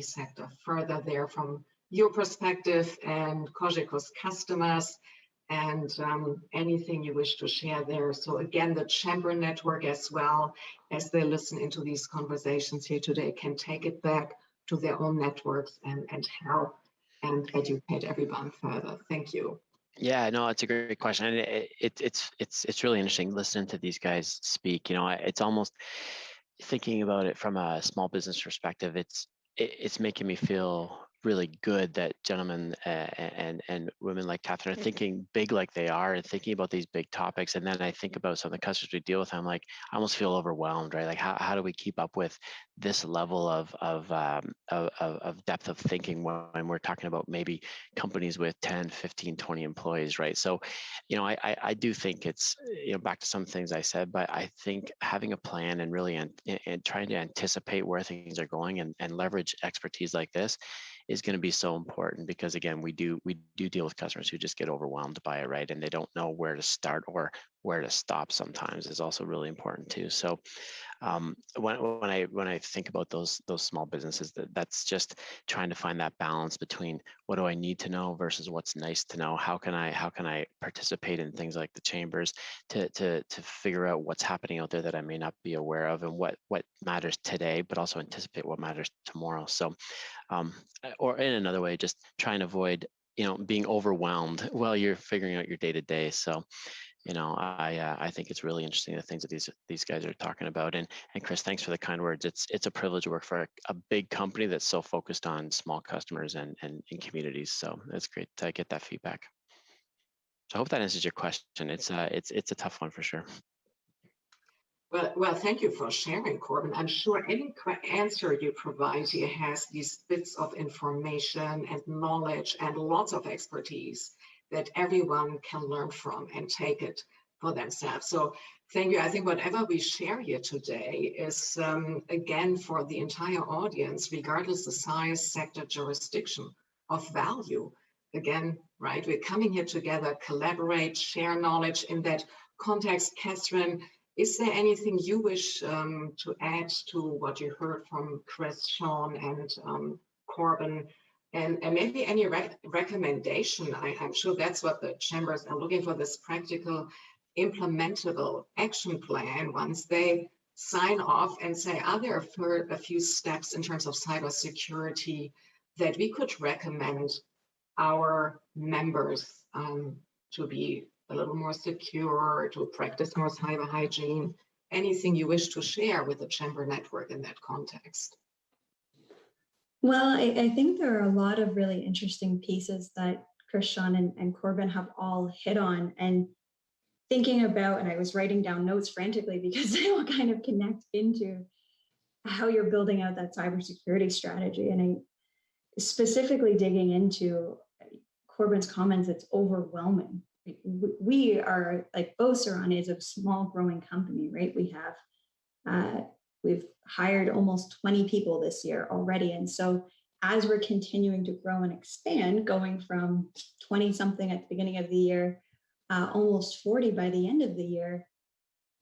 sector further there from your perspective and Cogeco's customers, and anything you wish to share there? So again, the Chamber Network, as well as they listen into these conversations here today, can take it back to their own networks and help and educate everyone further. Thank you. Yeah, no, it's a great question, and it's really interesting listening to these guys speak. It's almost, thinking about it from a small business perspective, it's making me feel really good that gentlemen and women like Catherine are thinking big like they are and thinking about these big topics. And then I think about some of the customers we deal with. I'm like, I almost feel overwhelmed, right? Like how do we keep up with this level of depth of thinking when we're talking about maybe companies with 10, 15, 20 employees, right? So, I do think it's, back to some things I said, but I think having a plan and really and trying to anticipate where things are going and leverage expertise like this is going to be so important, because again, we do deal with customers who just get overwhelmed by it, right? And they don't know where to start or where to stop sometimes is also really important too. So when I think about those small businesses, that's just trying to find that balance between what do I need to know versus what's nice to know. How can I participate in things like the chambers to figure out what's happening out there that I may not be aware of, and what matters today, but also anticipate what matters tomorrow. So, or in another way, just try and avoid being overwhelmed while you're figuring out your day to day. So. I think it's really interesting, the things that these guys are talking about. And Chris, thanks for the kind words. It's a privilege to work for a big company that's so focused on small customers and communities. So it's great to get that feedback. So I hope that answers your question. It's a tough one for sure. Well, thank you for sharing, Corbin. I'm sure any answer you provide here has these bits of information and knowledge and lots of expertise that everyone can learn from and take it for themselves. So thank you. I think whatever we share here today is, again, for the entire audience, regardless of size, sector, jurisdiction, of value. Again, right, we're coming here together, collaborate, share knowledge in that context. Catherine, is there anything you wish to add to what you heard from Chris, Sean, and Corbin? And maybe any recommendation? I'm sure that's what the chambers are looking for, this practical, implementable action plan once they sign off and say, are there a few steps in terms of cybersecurity that we could recommend our members to be a little more secure, to practice more cyber hygiene? Anything you wish to share with the chamber network in that context? Well, I think there are a lot of really interesting pieces that Chris, Sean, and Corbin have all hit on. And thinking about, and I was writing down notes frantically because they all kind of connect into how you're building out that cybersecurity strategy. And I specifically digging into Corbin's comments, it's overwhelming. We are, like, Beauceron is a small growing company, right? We've hired almost 20 people this year already. And so as we're continuing to grow and expand, going from 20 something at the beginning of the year, almost 40 by the end of the year,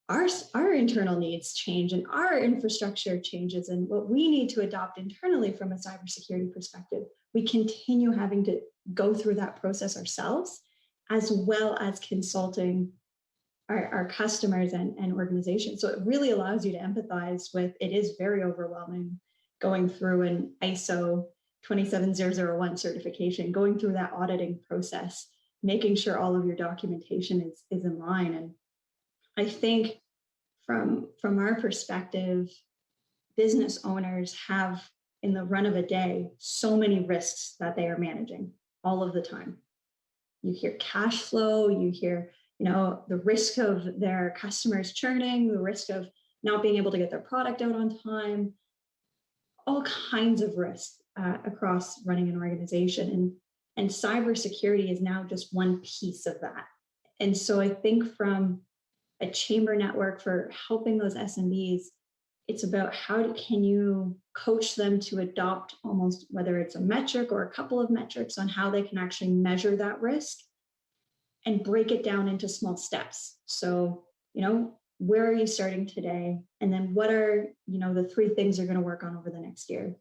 our internal needs change and our infrastructure changes. And what we need to adopt internally from a cybersecurity perspective, we continue having to go through that process ourselves, as well as consulting our customers and organizations. So it really allows you to empathize with, it is very overwhelming going through an ISO 27001 certification, going through that auditing process, making sure all of your documentation is in line. And I think from our perspective, business owners have, in the run of a day, so many risks that they are managing all of the time. You hear cash flow, you hear the risk of their customers churning, the risk of not being able to get their product out on time, all kinds of risks across running an organization. And cybersecurity is now just one piece of that. And so I think from a chamber network for helping those SMBs, it's about how can you coach them to adopt almost, whether it's a metric or a couple of metrics, on how they can actually measure that risk and break it down into small steps. So, where are you starting today? And then what are, the 3 things you're going to work on over the next year?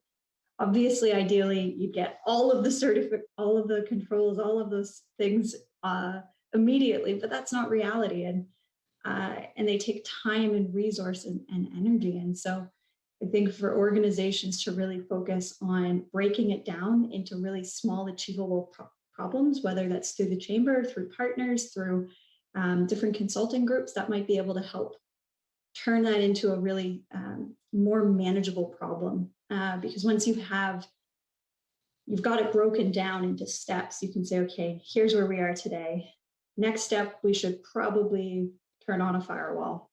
Obviously, ideally, you get all of the controls, all of those things immediately, but that's not reality. And they take time and resource and energy. And so I think for organizations to really focus on breaking it down into really small, achievable problems, whether that's through the chamber, through partners, through different consulting groups, that might be able to help turn that into a really more manageable problem. Because once you have you've got it broken down into steps. You can say, okay, here's where we are today. Next step, we should probably turn on a firewall.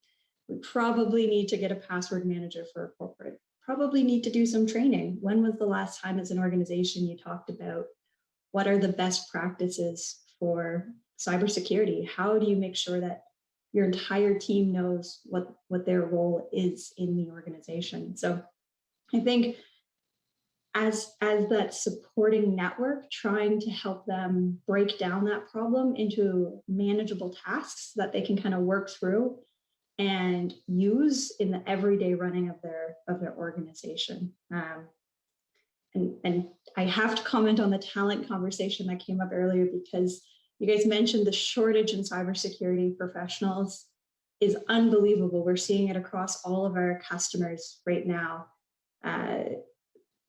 We probably need to get a password manager for a corporate. Probably need to do some training. When was the last time as an organization you talked about what are the best practices for cybersecurity? How do you make sure that your entire team knows what their role is in the organization? So I think as that supporting network, trying to help them break down that problem into manageable tasks that they can kind of work through and use in the everyday running of their organization. And I have to comment on the talent conversation that came up earlier, because you guys mentioned the shortage in cybersecurity professionals is unbelievable. We're seeing it across all of our customers right now.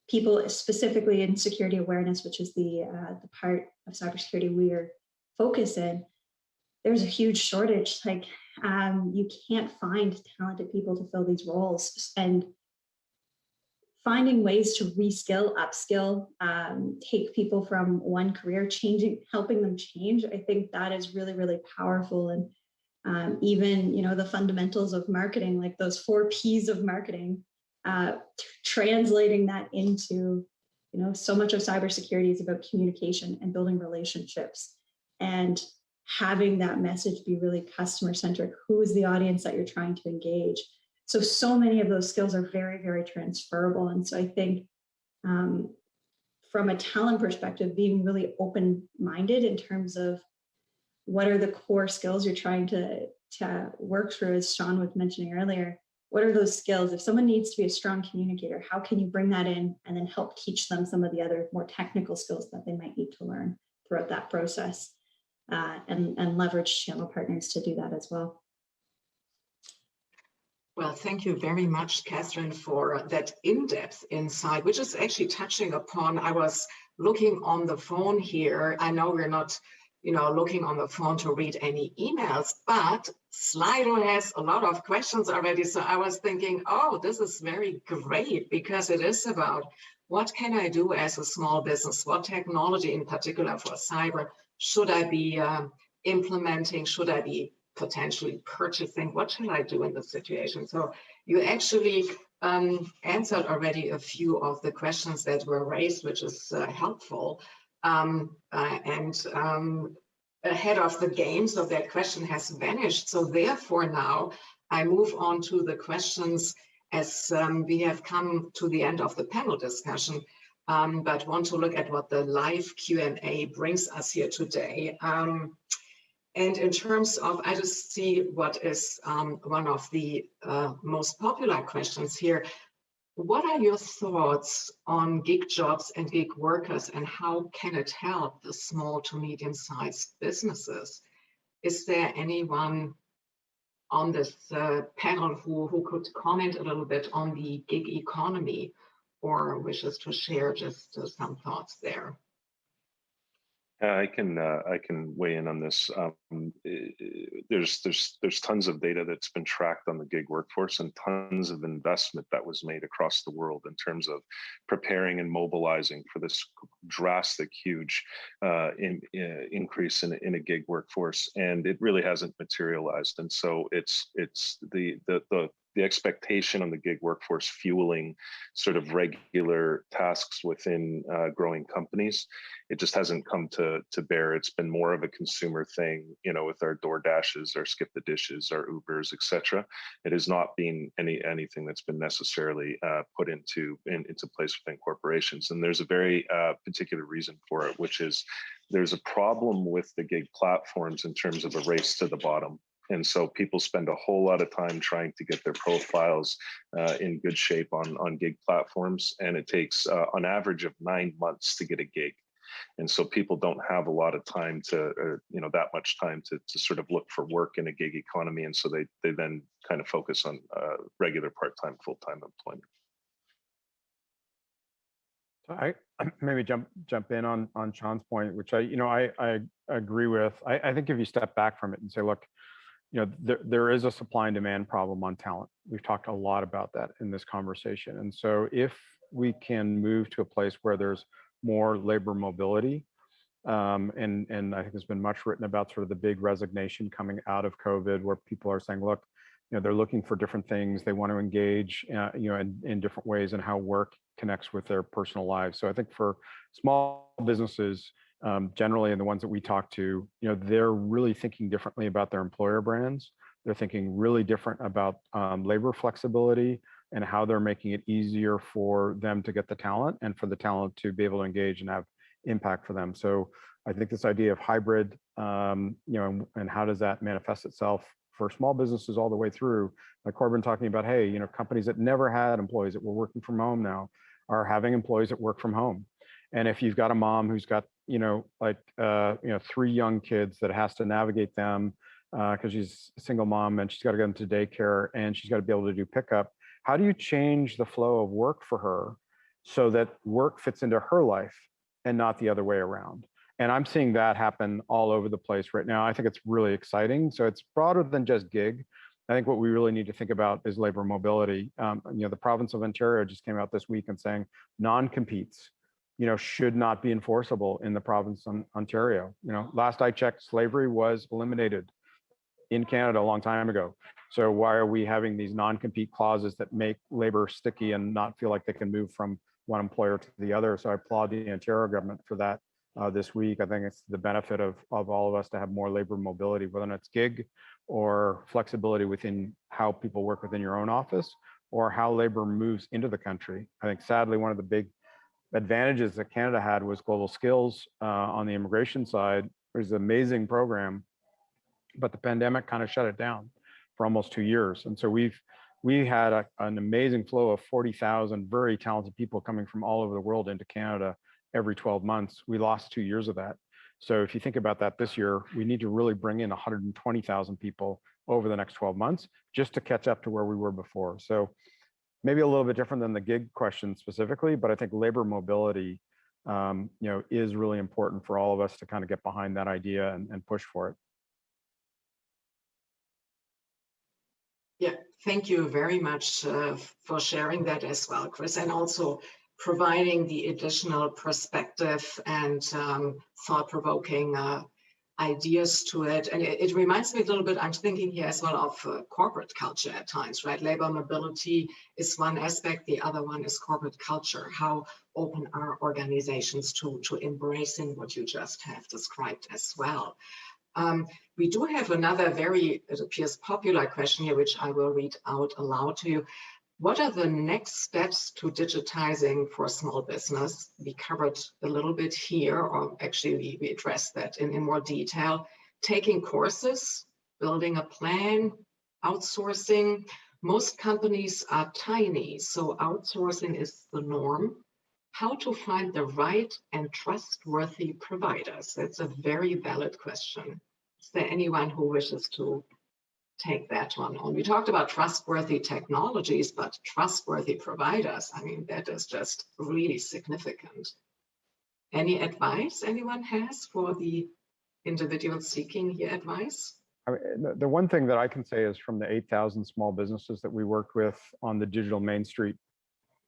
People specifically in security awareness, which is the part of cybersecurity we are focused in, there's a huge shortage. Like you can't find talented people to fill these roles, and finding ways to reskill, upskill, take people from one career, helping them change. I think that is really, really powerful. And even, the fundamentals of marketing, like those 4 Ps of marketing, translating that into, so much of cybersecurity is about communication and building relationships and having that message be really customer centric. Who is the audience that you're trying to engage? So many of those skills are very, very transferable. And so I think from a talent perspective, being really open-minded in terms of what are the core skills you're trying to work through, as Sean was mentioning earlier. What are those skills? If someone needs to be a strong communicator, how can you bring that in and then help teach them some of the other more technical skills that they might need to learn throughout that process, and leverage channel partners to do that as well. Well, thank you very much, Catherine, for that in-depth insight, which is actually touching upon, I was looking on the phone here. I know we're not, looking on the phone to read any emails, but Slido has a lot of questions already. So I was thinking, oh, this is very great, because it is about what can I do as a small business? What technology in particular for cyber should I be implementing? Should I be potentially purchasing? What should I do in this situation? So you actually answered already a few of the questions that were raised, which is helpful. Ahead of the game, so that question has vanished. So therefore now I move on to the questions as we have come to the end of the panel discussion, but want to look at what the live Q&A brings us here today. And in terms of, I just see what is one of the most popular questions here. What are your thoughts on gig jobs and gig workers, and how can it help the small to medium-sized businesses? Is there anyone on this panel who could comment a little bit on the gig economy, or wishes to share just some thoughts there? I can weigh in on this. There's tons of data that's been tracked on the gig workforce, and tons of investment that was made across the world in terms of preparing and mobilizing for this drastic, huge increase in a gig workforce, and it really hasn't materialized. And so it's the expectation on the gig workforce fueling sort of regular tasks within growing companies. It just hasn't come to bear. It's been more of a consumer thing, with our DoorDashes, our Skip the Dishes, our Ubers, etc. It has not been anything that's been necessarily put into place within corporations. And there's a very particular reason for it, which is there's a problem with the gig platforms in terms of a race to the bottom. And so people spend a whole lot of time trying to get their profiles in good shape on gig platforms. And it takes on average of 9 months to get a gig. And so people don't have a lot of time that much time to sort of look for work in a gig economy. And so they then kind of focus on regular part-time, full-time employment. So I maybe jump in on Sean's point, which I agree with. I think if you step back from it and say, look, there is a supply and demand problem on talent. We've talked a lot about that in this conversation. And so if we can move to a place where there's more labor mobility. And I think there's been much written about sort of the big resignation coming out of COVID, where people are saying, look, they're looking for different things. They want to engage, in different ways, and how work connects with their personal lives. So I think for small businesses, generally, and the ones that we talk to, they're really thinking differently about their employer brands. They're thinking really different about labor flexibility and how they're making it easier for them to get the talent and for the talent to be able to engage and have impact for them. So I think this idea of hybrid, and how does that manifest itself for small businesses all the way through, like Corbin talking about, hey, companies that never had employees that were working from home now are having employees that work from home. And if you've got a mom who's got, 3 young kids that has to navigate them because she's a single mom and she's got to get them to daycare and she's got to be able to do pickup, how do you change the flow of work for her so that work fits into her life and not the other way around? And I'm seeing that happen all over the place right now. I think it's really exciting. So it's broader than just gig. I think what we really need to think about is labor mobility. The province of Ontario just came out this week and saying non-competes, should not be enforceable in the province of Ontario. Last I checked, slavery was eliminated in Canada a long time ago. So why are we having these non-compete clauses that make labor sticky and not feel like they can move from one employer to the other? So I applaud the Ontario government for that this week. I think it's the benefit of all of us to have more labor mobility, whether it's gig or flexibility within how people work within your own office or how labor moves into the country. I think sadly, one of the big advantages that Canada had was global skills on the immigration side. It was an amazing program, but the pandemic kind of shut it down for almost 2 years. And so we had an amazing flow of 40,000 very talented people coming from all over the world into Canada every 12 months. We lost 2 years of that. So if you think about that this year, we need to really bring in 120,000 people over the next 12 months just to catch up to where we were before. So maybe a little bit different than the gig question specifically, but I think labor mobility, is really important for all of us to kind of get behind that idea and push for it. Yeah, thank you very much for sharing that as well, Chris, and also providing the additional perspective and thought-provoking ideas to it. And it reminds me a little bit, I'm thinking here as well of corporate culture at times, right? Labor mobility is one aspect, the other one is corporate culture. How open are organizations to embracing what you just have described as well? We do have another very, it appears, popular question here, which I will read out aloud to you. What are the next steps to digitizing for small business? We covered a little bit here, or actually we addressed that in more detail. Taking courses, building a plan, outsourcing. Most companies are tiny, so outsourcing is the norm. How to find the right and trustworthy providers? That's a very valid question. Is there anyone who wishes to take that one on? We talked about trustworthy technologies, but trustworthy providers, I mean, that is just really significant. Any advice anyone has for the individual seeking here advice? I mean, the one thing that I can say is from the 8,000 small businesses that we worked with on the Digital Main Street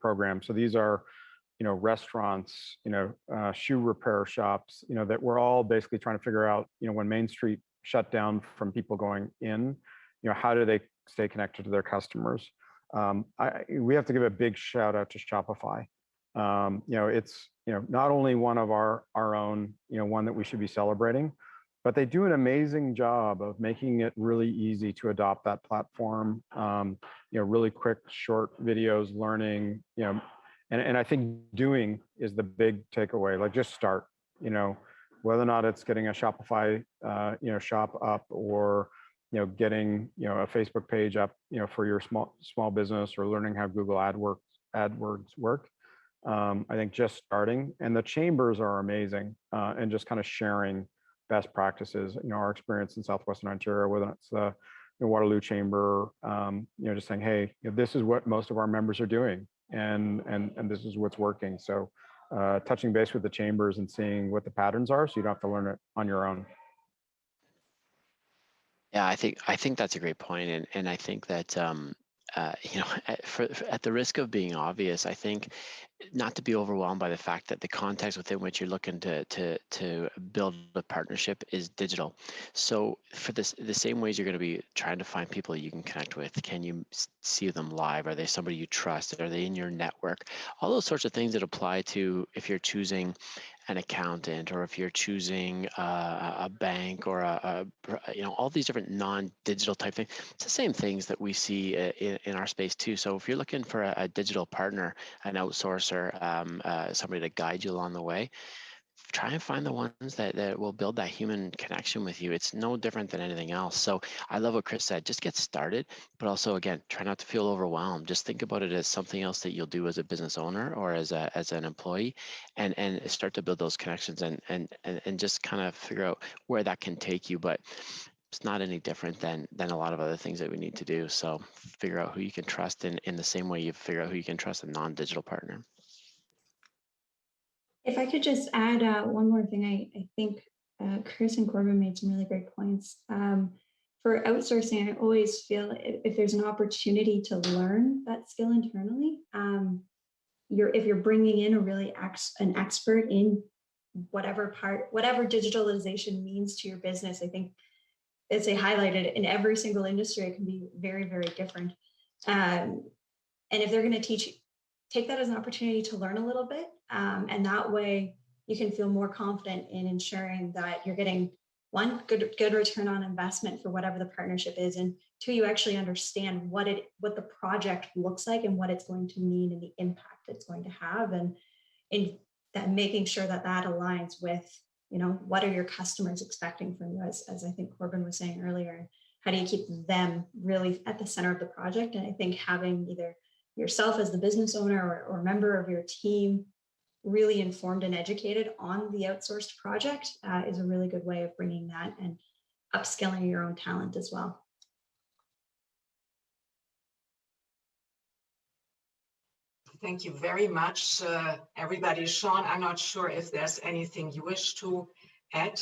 program. So these are, restaurants, shoe repair shops, that we're all basically trying to figure out, when Main Street shut down from people going in, how do they stay connected to their customers? We have to give a big shout out to Shopify. It's not only one of our own, one that we should be celebrating, but they do an amazing job of making it really easy to adopt that platform. Really quick, short videos, learning. And I think doing is the big takeaway. Like just start. Whether or not it's getting a Shopify shop up or getting a Facebook page up for your small business, or learning how Google AdWords work. I think just starting, and the chambers are amazing, and just kind of sharing best practices. Our experience in Southwestern Ontario, whether it's the Waterloo Chamber, just saying, hey, this is what most of our members are doing, and this is what's working. So touching base with the chambers and seeing what the patterns are, so you don't have to learn it on your own. Yeah, I think that's a great point, and I think that at the risk of being obvious, I think not to be overwhelmed by the fact that the context within which you're looking to build a partnership is digital. So for the same ways you're going to be trying to find people you can connect with, can you see them live? Are they somebody you trust? Are they in your network? All those sorts of things that apply to if you're choosing an accountant, or if you're choosing a bank, or all these different non-digital type things. It's the same things that we see in our space too. So if you're looking for a digital partner, an outsourcer, somebody to guide you along the way, try and find the ones that will build that human connection with you. It's no different than anything else. So I love what Chris said, just get started, but also, again, try not to feel overwhelmed. Just think about it as something else that you'll do as a business owner or as an employee, and start to build those connections and just kind of figure out where that can take you. But it's not any different than a lot of other things that we need to do. So figure out who you can trust in the same way you figure out who you can trust a non-digital partner. If I could just add one more thing, I think Chris and Corbin made some really great points. For outsourcing, I always feel if there's an opportunity to learn that skill internally, if you're bringing in an expert in whatever digitalization means to your business, I think as they highlighted, in every single industry, it can be very, very different. And if they're going to take that as an opportunity to learn a little bit. And that way you can feel more confident in ensuring that you're getting one, good return on investment for whatever the partnership is. And two, you actually understand what the project looks like and what it's going to mean and the impact it's going to have. And in that, making sure that aligns with, what are your customers expecting from you, as I think Corbin was saying earlier. How do you keep them really at the center of the project? And I think having either yourself as the business owner or member of your team really informed and educated on the outsourced project is a really good way of bringing that and upskilling your own talent as well. Thank you very much, everybody. Sean, I'm not sure if there's anything you wish to add.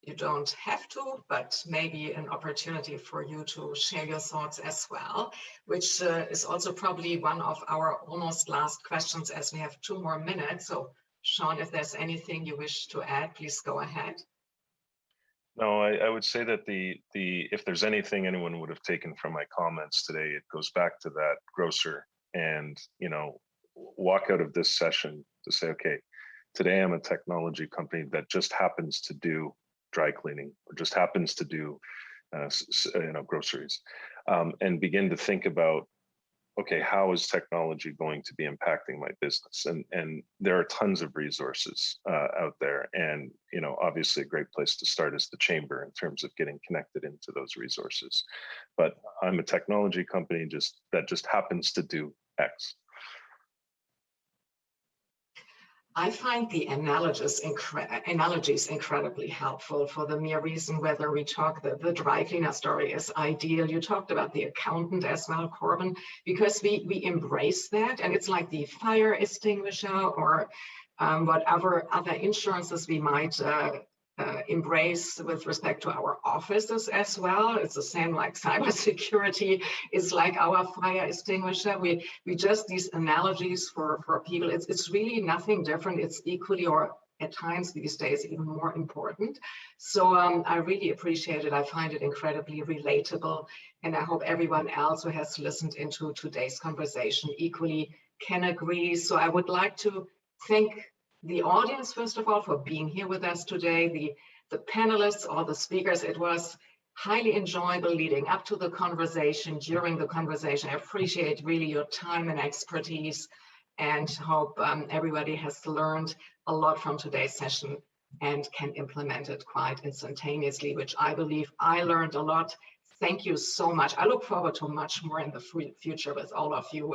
You don't have to, but maybe an opportunity for you to share your thoughts as well, which is also probably one of our almost last questions, as we have 2 more minutes. So Sean, if there's anything you wish to add, please go ahead. No, I would say that if there's anything anyone would have taken from my comments today, it goes back to that grocer, and walk out of this session to say, okay, today I'm a technology company that just happens to do dry cleaning, or just happens to do groceries, and begin to think about, okay, how is technology going to be impacting my business? And there are tons of resources out there, and obviously a great place to start is the chamber in terms of getting connected into those resources. But I'm a technology company that just happens to do X. I find the analogies incredibly helpful, for the mere reason whether we talk the dry cleaner story is ideal. You talked about the accountant as well, Corbin, because we embrace that, and it's like the fire extinguisher or whatever other insurances we might embrace with respect to our offices as well. It's the same, like cybersecurity is like our fire extinguisher. We just, these analogies for people, it's really nothing different. It's equally, or at times these days, even more important. So I really appreciate it. I find it incredibly relatable. And I hope everyone else who has listened into today's conversation equally can agree. So I would like to thank the audience, first of all, for being here with us today, the panelists, all the speakers. It was highly enjoyable leading up to the conversation, during the conversation. I appreciate really your time and expertise, and hope everybody has learned a lot from today's session and can implement it quite instantaneously, which I believe I learned a lot. Thank you so much. I look forward to much more in the future with all of you.